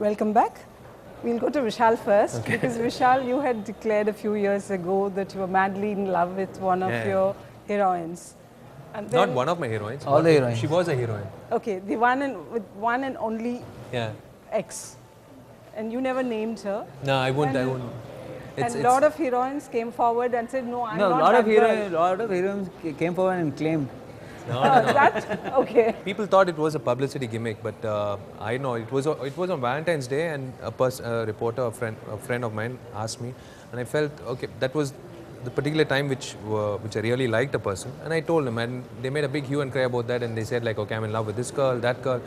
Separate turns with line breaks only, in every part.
Welcome back. We'll go to Vishal first because Vishal, you had declared a few years ago that you were madly in love with one of your heroines. And
Not one of my heroines.
All the heroines.
She was a heroine.
Okay, the with one and only ex. And you never named her.
No, I won't.
And a lot of heroines came forward and said, no, I'm not
a lot
that
of heroines. Lot of heroines came forward and claimed.
No.
That? Okay.
People thought it was a publicity gimmick, but I know it was on Valentine's Day, and a reporter, a friend of mine, asked me, and I felt okay. That was the particular time which I really liked a person, and I told them, and they made a big hue and cry about that, and they said like, okay, I'm in love with this girl, that girl.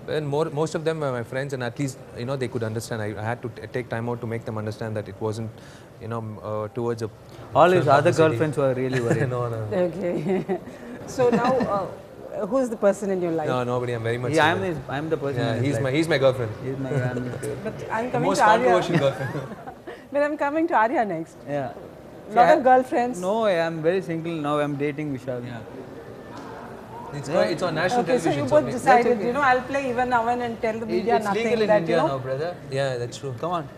And most of them were my friends, and at least they could understand. I had to take time out to make them understand that it wasn't towards a.
All his other girlfriends were really worried.
No.
Okay. So now, who is the person in your life?
No, nobody. I'm very much.
Yeah, I'm the person.
Yeah, he's my girlfriend.
He's my
But I'm coming
most
to Arya.
controversial girlfriend.
But I'm coming to Arya next.
Yeah.
Lot of girlfriends.
No, I'm very single now. I'm dating Vishal.
Yeah. It's on national
Okay, so
television.
you both decided, I'll play even Navan and tell the media
It's
nothing.
legal in
that,
India now, brother.
Yeah, that's true.
Come on.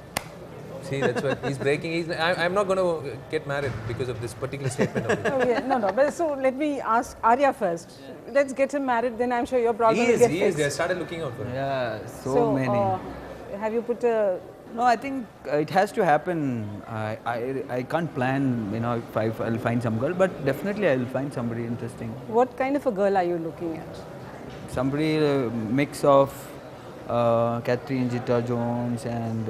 See, that's what he's breaking. I'm not going to get married because of this particular statement of his.
Oh, yeah, no. But so let me ask Arya first. Let's get him married, then I'm sure your problem will get fixed.
They started looking out for him.
Yeah, so many.
Have you put a...
No, I think it has to happen. I can't plan, if I'll find some girl, but definitely I'll find somebody interesting.
What kind of a girl are you looking at?
Somebody mix of Catherine Zeta-Jones and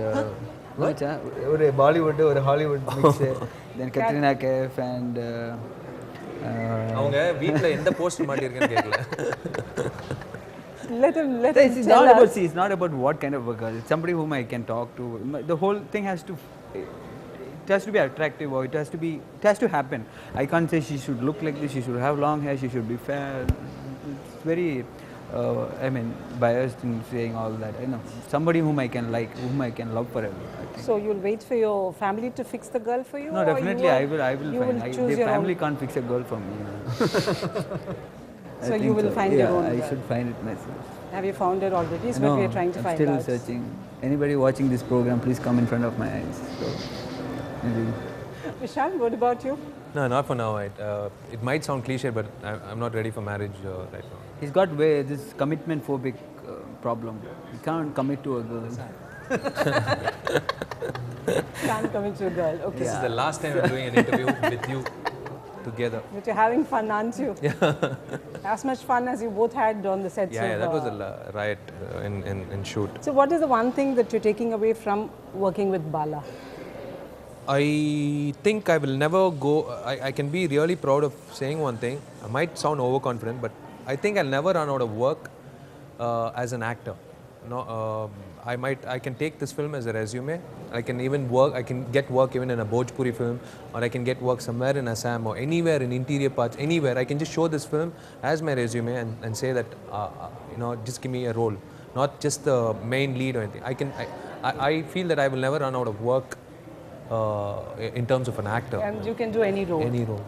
what? Or Bollywood or Hollywood mix. Then Katrina Kaif and.
அவங்க வீட்ல எந்த post மாட்டி இருக்குன்னு கேக்கல.
Let him
it's
tell
not
us.
about it's not about what kind of a girl. It's somebody whom I can talk to. The whole thing has to be attractive, or it has to happen. I can't say she should look like this, she should have long hair, she should be fair. It's very biased in saying all that. I know somebody whom I can like, whom I can love forever.
So you'll wait for your family to fix the girl for you?
No, definitely I will find.
Choose
The
your
family
own.
can't fix a girl for me.
So you will find your own
I
girl.
should find it myself.
Have you found it already? Is
No,
what we are trying to
I'm
find
still
out.
searching. Anybody watching this program, please come in front of my eyes. So, maybe.
Vishal, what about you?
No, not for now. It might sound cliche, but I'm not ready for marriage right now.
He's got this commitment phobic problem. He can't commit to a girl.
Can't commit to a girl. Okay.
This is the last time I'm doing an interview with you together.
But you're having fun, aren't you? Yeah. As much fun as you both had on the sets
Yeah,
of...
that was a riot in shoot.
So what is the one thing that you're taking away from working with Bala?
I think I will never go. I can be really proud of saying one thing. I might sound overconfident, but I think I'll never run out of work as an actor. I can take this film as a resume. I can even work. I can get work even in a Bhojpuri film, or I can get work somewhere in Assam or anywhere in interior parts. Anywhere I can just show this film as my resume and say that just give me a role, not just the main lead or anything. I feel that I will never run out of work in terms of an actor.
And you can do any role.
Any role.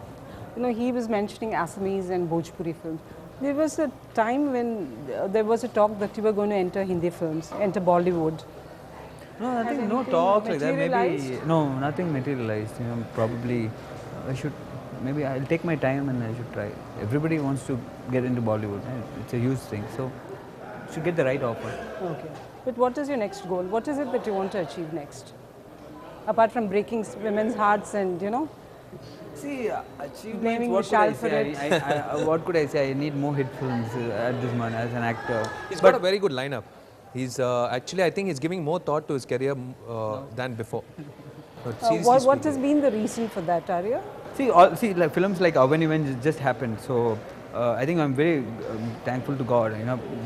He was mentioning Assamese and Bhojpuri films. There was a time when there was a talk that you were going to enter Hindi films, enter Bollywood.
No, nothing, no
anything
talk like that. Maybe
materialized?
no, nothing materialized. Probably I should. Maybe I'll take my time and I should try. Everybody wants to get into Bollywood. It's a huge thing. So should get the right offer.
Okay. But what is your next goal? What is it that you want to achieve next? Apart from breaking women's hearts and
See, achievements.
Blaming
What
Vishal
could I say? What could I say? I need more hit films at this moment as an actor.
He's got a very good lineup. He's actually, I think he's giving more thought to his career than before.
What has been the reason for that, Arya?
See, like films like Avanivan just happened. So I think I'm very thankful to God.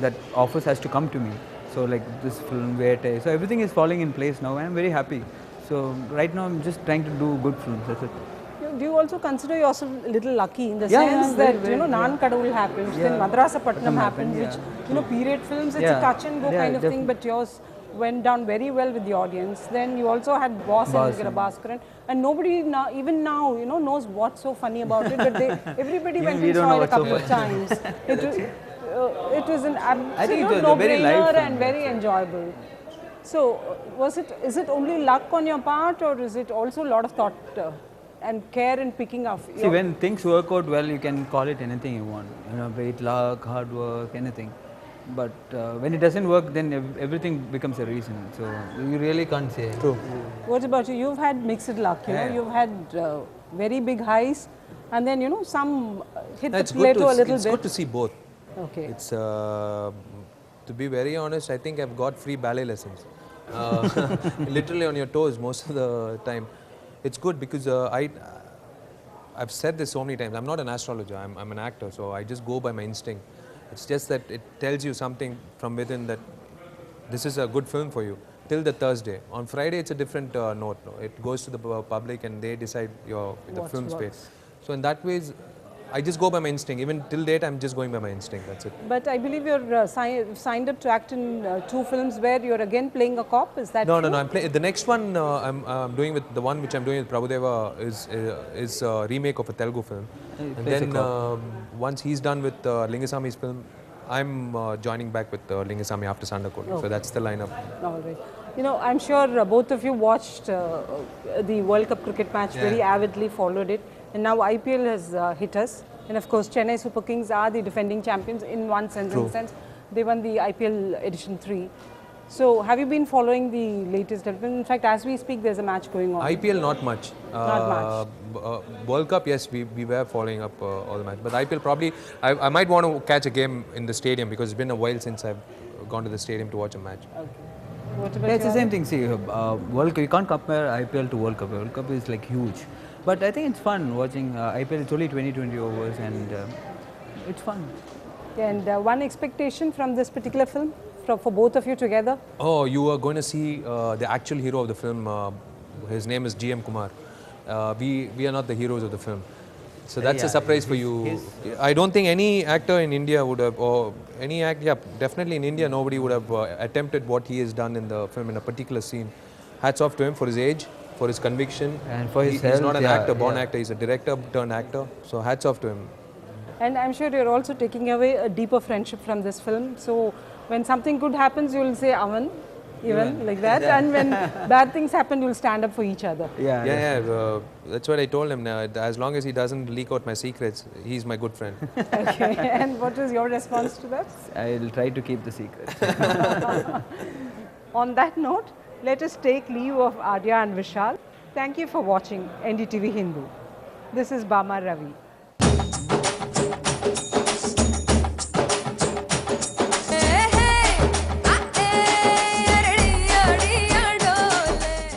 That offers has to come to me. So like this film, Vete. So everything is falling in place now, and I'm very happy. So right now I'm just trying to do good films. That's it.
Do you also consider yourself a little lucky in the
Yeah,
sense
yeah,
that
very,
Nan Kadavul happens, then Madrasapatnam happens, which period films, it's a touch and go kind of thing, but yours went down very well with the audience. Then you also had Boss and Bhaskaran, and nobody even now knows what's so funny about it, but everybody went and saw it a couple of times. It was an absolute no-brainer and very enjoyable. So, is it only luck on your part, or is it also a lot of thought and care in picking up?
See, when things work out well, you can call it anything you want. You know, be it luck, hard work, anything. But when it doesn't work, then everything becomes a reason. So you really can't say.
True.
What about you? You've had mixed luck. You know, you've had very big highs, and then some hit the plateau a little
it's
bit.
good to see both.
Okay.
It's to be very honest, I think I've got free ballet lessons. Literally on your toes most of the time. It's good because I've said this so many times. I'm not an astrologer. I'm an actor, so I just go by my instinct. It's just that it tells you something from within that this is a good film for you till the Thursday. On Friday, it's a different note. No? It goes to the public and they decide the film space. So in that ways, I just go by my instinct. Even till date, I'm just going by my instinct. That's it.
But I believe you're signed up to act in 2 films where you're again playing a cop. Is that
No,
true?
no, no. I'm playing the next one. I'm doing with the one which I'm doing with Prabhudeva is a remake of a Telugu film. And then once he's done with Lingasami's film, I'm joining back with Lingasami after Sandakodi.
Okay.
So that's the lineup.
All right. You know, I'm sure both of you watched the World Cup cricket match very avidly, followed it. And now IPL has hit us. And of course, Chennai Super Kings are the defending champions in one sense.
True.
In the sense, they won the IPL Edition 3. So, have you been following the latest development? In fact, as we speak, there's a match going on.
IPL, not much.
Not much.
World Cup, yes, we were following up all the match. But IPL, probably, I might want to catch a game in the stadium because it's been a while since I've gone to the stadium to watch a match.
Okay. What about
It's the
your-
same thing. See, World Cup, you can't compare IPL to World Cup. World Cup is like huge. But I think it's fun watching IPL. It's only 20 overs and it's fun.
And one expectation from this particular film for both of you together?
Oh, you are going to see the actual hero of the film. His name is GM Kumar. We are not the heroes of the film. So that's a surprise for you. I don't think any actor in India would have, or any actor, definitely in India, nobody would have attempted what he has done in the film in a particular scene. Hats off to him for his age, for his conviction.
And for his
He's
health,
not an
yeah,
actor, born
yeah.
actor. He's a director turned actor. So hats off to him.
And I'm sure you're also taking away a deeper friendship from this film. So when something good happens, you'll say Aman, even like that. And when bad things happen, you'll stand up for each other.
Yeah. That's what I told him. As long as he doesn't leak out my secrets, he's my good friend.
Okay. And what was your response to that?
I'll try to keep the secret.
On that note, let us take leave of Adya and Vishal. Thank you for watching NDTV Hindu. This is Bama Ravi.